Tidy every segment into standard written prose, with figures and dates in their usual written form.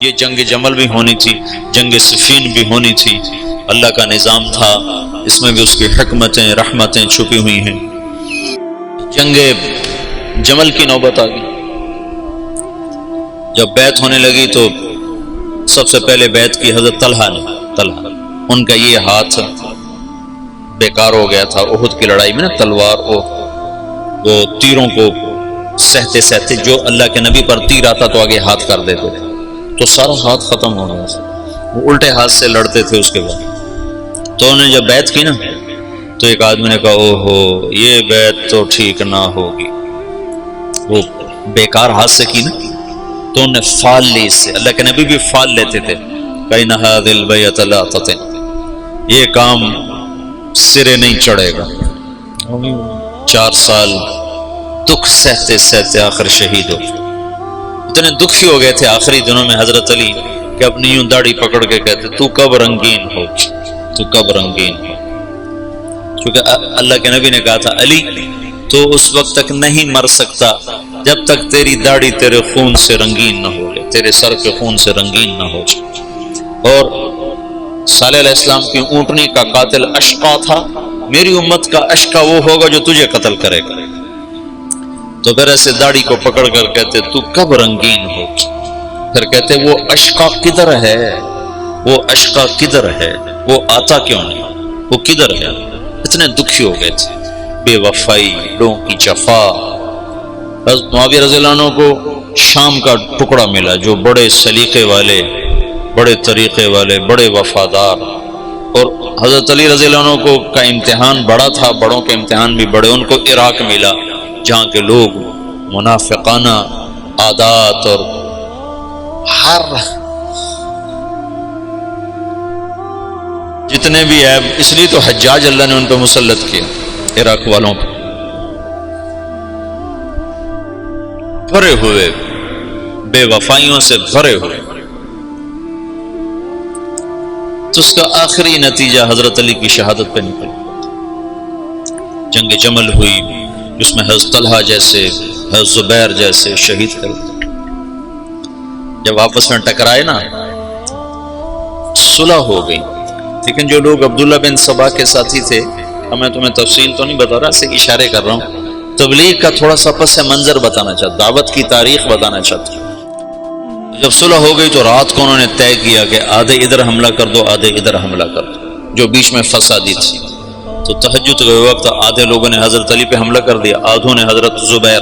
یہ جنگ جمل بھی ہونی تھی، جنگ صفین بھی ہونی تھی، اللہ کا نظام تھا، اس میں بھی اس کی حکمتیں رحمتیں چھپی ہوئی ہیں۔ جنگ جمل کی نوبت آ گئی، جب بیعت ہونے لگی تو سب سے پہلے بیعت کی حضرت طلحہ نے۔ ان کا یہ ہاتھ بیکار ہو گیا تھا احد کی لڑائی میں نا، تلوار وہ تیروں کو سہتے سہتے جو اللہ کے نبی پر تیر آتا تو آگے ہاتھ کر دیتے تھے، تو سارا ہاتھ ختم ہو گیا تھا، وہ الٹے ہاتھ سے لڑتے تھے۔ اس کے بعد تو انہوں نے جب بیعت کی نا تو ایک آدمی نے کہا اوہو یہ بیعت تو ٹھیک نہ ہوگی، وہ بیکار ہاتھ سے کی نا تو انہوں نے فال لی اس سے۔ اللہ کے نبی بھی فال لیتے تھے، کَإِنَّ هَذِهِ الْبَيْعَةَ لَا تَتِمُّ، یہ کام سرے نہیں چڑھے گا۔ 4 سال دکھ سہتے سہتے آخر شہید ہو، اتنے دکھی ہو گئے تھے آخری دنوں میں حضرت علی کہ اپنی یوں داڑھی پکڑ کے کہتے تو کب رنگین ہو، تو کب رنگین ہو، کیونکہ اللہ کے نبی نے کہا تھا علی تو اس وقت تک نہیں مر سکتا جب تک تیری داڑھی تیرے خون سے رنگین نہ ہو جائے، تیرے سر کے خون سے رنگین نہ ہو جائے۔ اور صالح علیہ السلام کی اونٹنی کا قاتل اشقا تھا، میری امت کا اشقا وہ ہوگا جو تجھے قتل کرے گا۔ تو پھر ایسے داڑھی کو پکڑ کر کہتے تو کب رنگین ہو، پھر کہتے وہ اشقا کدھر ہے، وہ اشقا کدھر ہے، وہ آتا کیوں نہیں، وہ کدھر ہے۔ اتنے دکھی ہو گئے تھے، بے وفائی، لوگوں کی جفا۔ حضرت معاویہ رضی اللہ عنہ کو شام کا ٹکڑا ملا جو بڑے سلیقے والے، بڑے طریقے والے، بڑے وفادار، اور حضرت علی رضی اللہ عنہ کو کا امتحان بڑا تھا، بڑوں کے امتحان بھی بڑے، ان کو عراق ملا جہاں کے لوگ منافقانہ عادات اور ہر جتنے بھی عیب، اس لیے تو حجاج اللہ نے ان پہ مسلط کیا، عراق والوں پہ بھرے ہوئے، بے وفائیوں سے بھرے ہوئے۔ تو اس کا آخری نتیجہ حضرت علی کی شہادت پہ نکل، جنگ جمل ہوئی جس میں حضرت طلحہ جیسے، حضرت زبیر جیسے شہید کر دیے۔ جب آپس میں ٹکرائے نا صلح ہو گئی، لیکن جو لوگ عبداللہ بن سبا کے ساتھی تھے، میں تمہیں تفصیل تو نہیں بتا رہا، صرف اشارے کر رہا ہوں، تبلیغ کا تھوڑا سا پس منظر بتانا چاہتا، دعوت کی تاریخ بتانا چاہتا۔ جب صلح ہو گئی تو رات کو انہوں نے طے کیا کہ آدھے ادھر حملہ کر دو، آدھے ادھر حملہ کر دو، جو بیچ میں فسادی تھی۔ تو تہجد کے وقت آدھے لوگوں نے حضرت علی پہ حملہ کر دیا، آدھوں نے حضرت زبیر،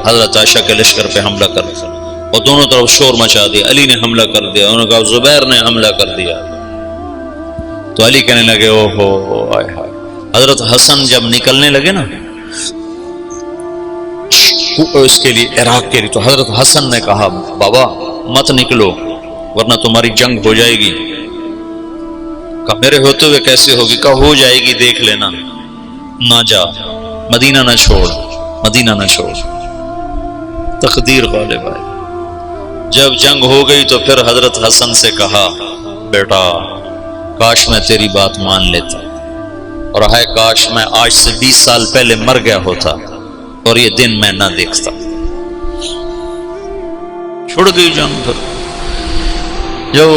حضرت عائشہ کے لشکر پہ حملہ کر دیا، اور دونوں طرف شور مچا دیا۔ علی نے حملہ کر دیا، انہوں نے کہا زبیر نے حملہ کر دیا۔ تو علی کہنے لگے او ہو آئے ہائے۔ حضرت حسن جب نکلنے لگے نا اس کے لیے، عراق کے لیے، تو حضرت حسن نے کہا بابا مت نکلو ورنہ تمہاری جنگ ہو جائے گی۔ کہا میرے ہوتے ہوئے کیسے ہوگی؟ کہا ہو جائے گی دیکھ لینا، نہ جا، مدینہ نہ چھوڑ، مدینہ نہ چھوڑ۔ تقدیر غالب آئی۔ جب جنگ ہو گئی تو پھر حضرت حسن سے کہا بیٹا کاش میں تیری بات مان لیتا، اور ہے کاش میں آج سے 20 سال پہلے مر گیا ہوتا اور یہ دن میں نہ دیکھتا۔ چھوڑ گئی جنگ۔ پھر جب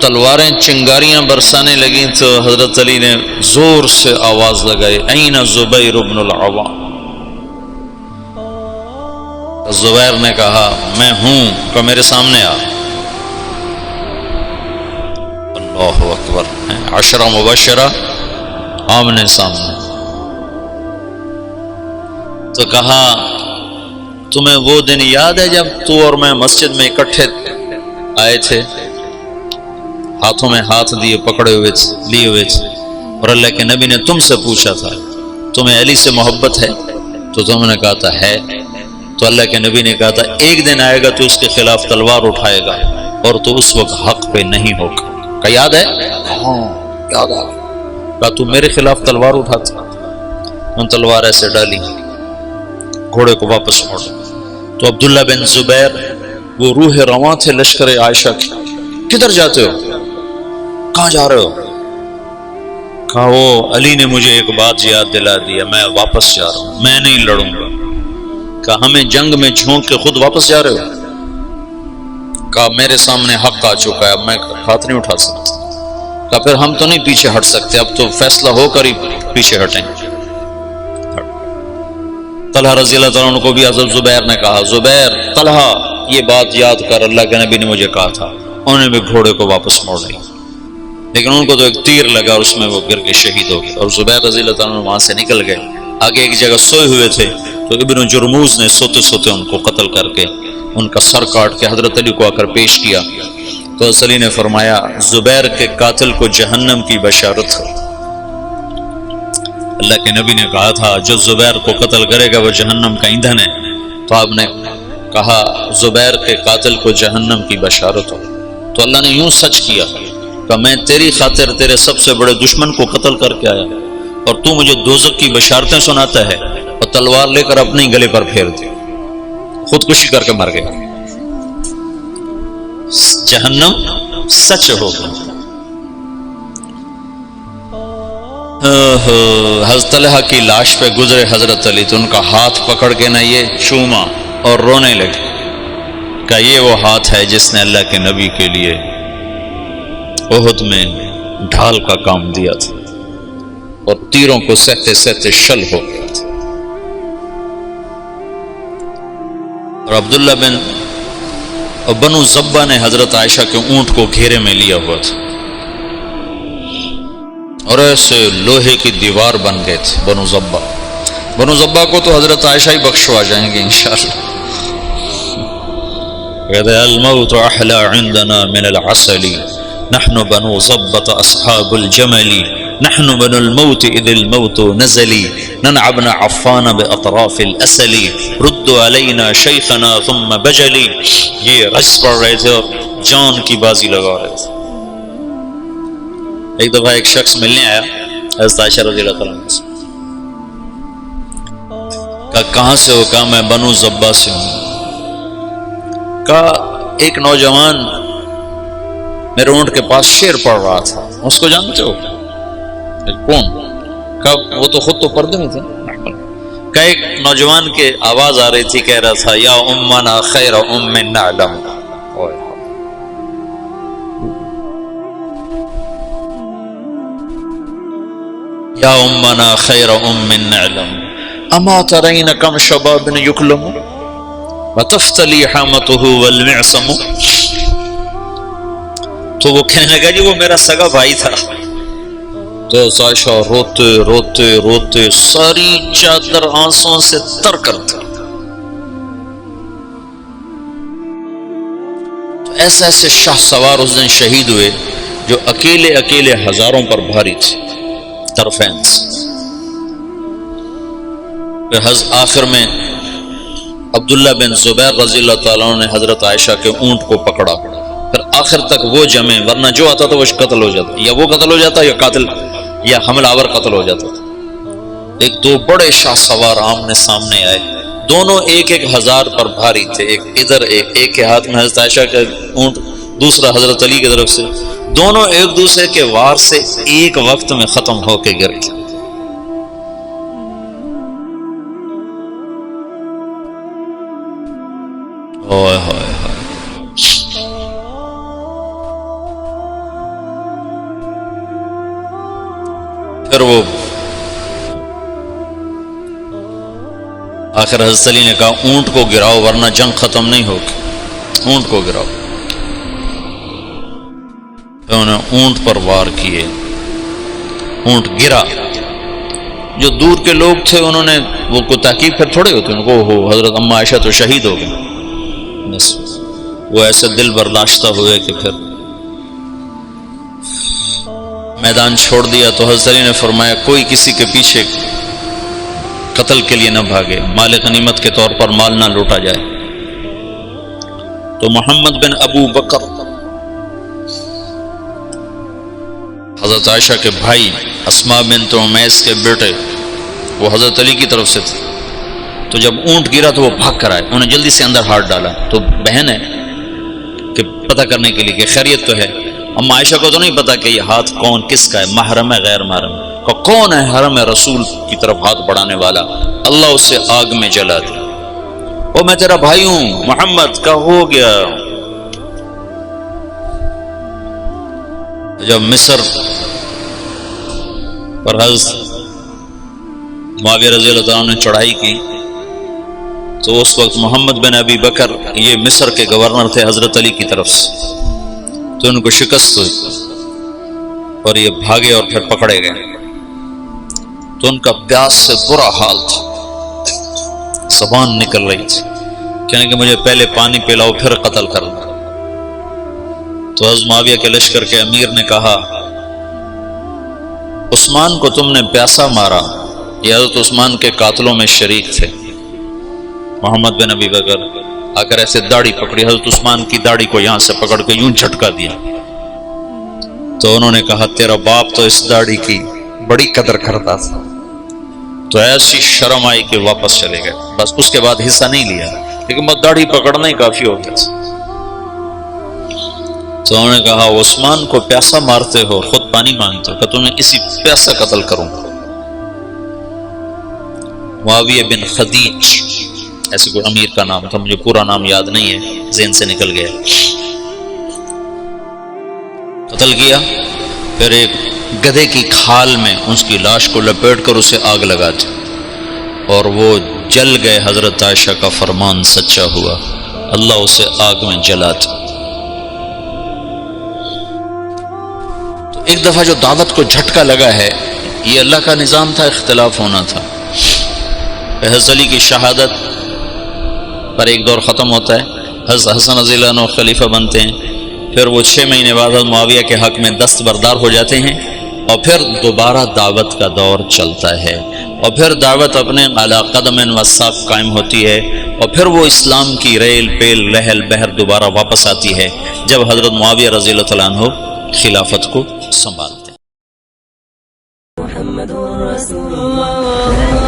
تلواریں چنگاریاں برسانے لگیں تو حضرت علی نے زور سے آواز لگائی این زبیر بن العوام۔ زبیر نے کہا میں ہوں، کہ میرے سامنے آ۔ اللہ اکبر، 10 مبشرہ آمنے سامنے۔ تو کہا تمہیں وہ دن یاد ہے جب تو اور میں مسجد میں اکٹھے آئے تھے، ہاتھوں میں ہاتھ دیے پکڑے ہوئے تھے، لیے ہوئے تھے، اور اللہ کے نبی نے تم سے پوچھا تھا تمہیں علی سے محبت ہے؟ تو تم نے کہا تھا ہے۔ تو اللہ کے نبی نے کہا تھا ایک دن آئے گا تو اس کے خلاف تلوار اٹھائے گا اور تو اس وقت حق پہ نہیں ہوگا۔ کہا یاد ہے؟ ہاں یاد آ گیا۔ کہا تو میرے خلاف تلوار اٹھاتا؟ ان تلوار ایسے ڈالی، گھوڑے کو واپس موڑ۔ تو عبداللہ بن زبیر وہ روح رواں تھے لشکر عائشہ کی، کدھر جاتے ہو؟ کہاں جا رہے ہو؟ کہا وہ علی نے مجھے ایک بات یاد دلا دیا، میں واپس جا رہا ہوں، میں نہیں لڑوں گا۔ کہا ہمیں جنگ میں جھونک کے خود واپس جا رہے ہو؟ کہا میرے سامنے حق آ چکا ہے، اب میں ہاتھ نہیں اٹھا سکتا۔ کہا پھر ہم تو نہیں پیچھے ہٹ سکتے، اب تو فیصلہ ہو کر ہی پیچھے ہٹیں۔ طلحہ رضی اللہ تعالیٰ عنہ کو بھی حضرت زبیر نے کہا، زبیر طلحہ یہ بات یاد کر، اللہ کے نبی نے مجھے کہا تھا۔ انہوں نے بھی گھوڑے کو واپس موڑ لیا، لیکن ان کو تو ایک تیر لگا اور اس میں وہ گر کے شہید ہو گئے، اور زبیر رضی اللہ تعالیٰ عنہ وہاں سے نکل گئے۔ آگے ایک جگہ سوئے ہوئے تھے تو ابن جرموز نے سوتے سوتے ان کو قتل کر کے ان کا سر کاٹ کے حضرت علی کو آ کر پیش کیا، تو حضرت علی نے فرمایا زبیر کے قاتل کو جہنم کی بشارت ہو۔ اللہ کے نبی نے کہا تھا جو زبیر کو قتل کرے گا وہ جہنم کا ایندھن ہے، تو آپ نے کہا زبیر کے قاتل کو جہنم کی بشارت ہو، تو اللہ نے یوں سچ کیا کہ میں تیری خاطر تیرے سب سے بڑے دشمن کو قتل کر کے آیا اور تو مجھے دوزخ کی بشارتیں سناتا ہے، اور تلوار لے کر اپنے گلے پر پھیر دی، خودکشی کر کے مر گیا۔ جہنم سچ ہوگا۔ حضرت طلحہ کی لاش پہ گزرے حضرت علی تو ان کا ہاتھ پکڑ کے نہ یہ چوما اور رونے لگے کہ یہ وہ ہاتھ ہے جس نے اللہ کے نبی کے لیے احد میں ڈھال کا کام دیا تھا اور تیروں کو سہتے سہتے شل ہو گیا تھا۔ اور عبداللہ بنو زبہ نے حضرت عائشہ کے اونٹ کو گھیرے میں لیا ہوا تھا اور ایسے لوہے کی دیوار بن گئے تھے بنو زبہ کو تو حضرت عائشہ ہی بخشوا جائیں گے انشاءاللہ۔ کہتے ہیں الموت احلی عندنا من العسل نحن بنو زبة اصحاب الجمل نحن بنو الموت اذ الموت نزلی ننعبن عفان باطراف الاسل ردوا علینا شیخنا ثم بجلی۔ یہ رس پڑھ رہے تھے اور جان کی بازی لگا رہے تھے۔ ایک دفعہ ایک شخص ملنے آیا حضرت عائشہ رضی اللہ تعالیٰ عنہ سے، کہا کہاں سے ہو؟ کہا میں بنو زبہ سے ہوں۔ کہا ایک نوجوان میرے اونٹ کے پاس شعر پڑھ رہا تھا، اس کو جانتے ہو؟ کون؟ کہا وہ تو خود تو پردے میں تھے۔ کہا ایک نوجوان کے آواز آ رہی تھی، کہہ رہا تھا یا امنا خیر ام نعلم، یا امنا خیر ام نعلم اما ترین کم شباب یکلم وتفتلی حامته والمعصم۔ تو وہ کہنے لگا جی وہ میرا سگا بھائی تھا۔ تو عائشہ روتے روتے روتے ساری چادر آنسوں سے تر کر دی۔ تو ایسے ایسے شاہ سوار اس دن شہید ہوئے جو اکیلے اکیلے ہزاروں پر بھاری تھے طرفین سے۔ آخر میں عبداللہ بن زبیر رضی اللہ تعالیٰ عنہ نے حضرت عائشہ کے اونٹ کو پکڑا، پھر آخر تک وہ جمے، ورنہ جو آتا تھا وہ قتل ہو جاتا، یا وہ قتل ہو جاتا یا قاتل یا حملہ آور قتل ہو جاتا تھا۔ ایک دو بڑے شاہ سوار آمنے سامنے آئے، دونوں ایک ایک ہزار پر بھاری تھے، ایک ادھر ایک کے ہاتھ میں حضرت عائشہ کا اونٹ، دوسرا حضرت علی کی طرف سے، دونوں ایک دوسرے کے وار سے ایک وقت میں ختم ہو کے گر گئے۔ اوئے ہوئے ہوئے۔ پھر وہ آخر حضرت علی نے کہا اونٹ کو گراؤ ورنہ جنگ ختم نہیں ہوگی، اونٹ کو گراؤ۔ پھر انہوں نے اونٹ پر وار کیے، اونٹ گرا۔ جو دور کے لوگ تھے انہوں نے وہ کو تحقیق پھر تھوڑے ہوتے، ان کو ہو حضرت اما عائشہ تو شہید ہو گئی، بس وہ ایسے دل برداشتہ ہوئے کہ پھر میدان چھوڑ دیا۔ تو حضرت علی نے فرمایا کوئی کسی کے پیچھے قتل کے لیے نہ بھاگے، مال غنیمت کے طور پر مال نہ لوٹا جائے۔ تو محمد بن ابو بکر حضرت عائشہ کے بھائی، اسماء بنت عمیس کے بیٹے، وہ حضرت علی کی طرف سے تھے۔ تو جب اونٹ گرا تو وہ بھاگ کر آئے، انہوں نے جلدی سے اندر ہاتھ ڈالا۔ تو بہن ہے کہ پتہ کرنے کے لیے کہ خیریت تو ہے۔ اما عائشہ کو تو نہیں پتا کہ یہ ہاتھ کون کس کا ہے، محرم ہے غیر محرم ہے، کہ کون ہے حرم رسول کی طرف ہاتھ بڑھانے والا، اللہ اسے آگ میں جلا دے۔ وہ میں تیرا بھائی ہوں محمد کا، ہو گیا جب مصر پر حضرت معاویہ رضی اللہ تعالیٰ نے چڑھائی کی تو اس وقت محمد بن ابی بکر یہ مصر کے گورنر تھے حضرت علی کی طرف سے، تو ان کو شکست ہوئی اور یہ بھاگے اور پھر پکڑے گئے، تو ان کا پیاس سے برا حال تھا، زبان نکل رہی تھی، کہنے کہ مجھے پہلے پانی پلاؤ پھر قتل کرنا۔ تو حضرت معاویہ کے لشکر کے امیر نے کہا عثمان کو تم نے پیاسا مارا، یہ حضرت عثمان کے قاتلوں میں شریک تھے۔ محمد بن ابی بکر آ کر ایسے داڑھی پکڑی، حضرت عثمان کی داڑھی کو یہاں سے پکڑ کے یوں جھٹکا دیا، تو انہوں نے کہا تیرا باپ تو اس داڑھی کی بڑی قدر کرتا تھا۔ تو ایسی شرم آئی کہ واپس چلے گئے، بس اس کے بعد حصہ نہیں لیا، لیکن بس داڑھی پکڑنا ہی کافی ہو گیا تھا۔ تو انہوں نے کہا عثمان کو پیاسا مارتے ہو، خود پانی مانگتے ہو، کہ تمہیں اسی پیاسا قتل کروں۔ معاویہ بن خدیج ایسے کوئی امیر کا نام تھا، مجھے پورا نام یاد نہیں ہے، ذہن سے نکل گیا، قتل کیا۔ پھر ایک گدھے کی کھال میں اس کی لاش کو لپیٹ کر اسے آگ لگا دی اور وہ جل گئے۔ حضرت عائشہ کا فرمان سچا ہوا، اللہ اسے آگ میں جلا دیا۔ تو ایک دفعہ جو دعوت کو جھٹکا لگا ہے، یہ اللہ کا نظام تھا، اختلاف ہونا تھا۔ حضرت علی کی شہادت پر ایک دور ختم ہوتا ہے، حضرت حسن رضی اللہ عنہ خلیفہ بنتے ہیں، پھر وہ 6 مہینے بعد حضرت معاویہ کے حق میں دستبردار ہو جاتے ہیں، اور پھر دوبارہ دعوت کا دور چلتا ہے، اور پھر دعوت اپنے علی قدم و ساق قائم ہوتی ہے، اور پھر وہ اسلام کی ریل پیل لہل بہر دوبارہ واپس آتی ہے جب حضرت معاویہ رضی اللہ تعالیٰ عنہ خلافت کو سنبھالتے ہیں۔ محمد رسول اللہ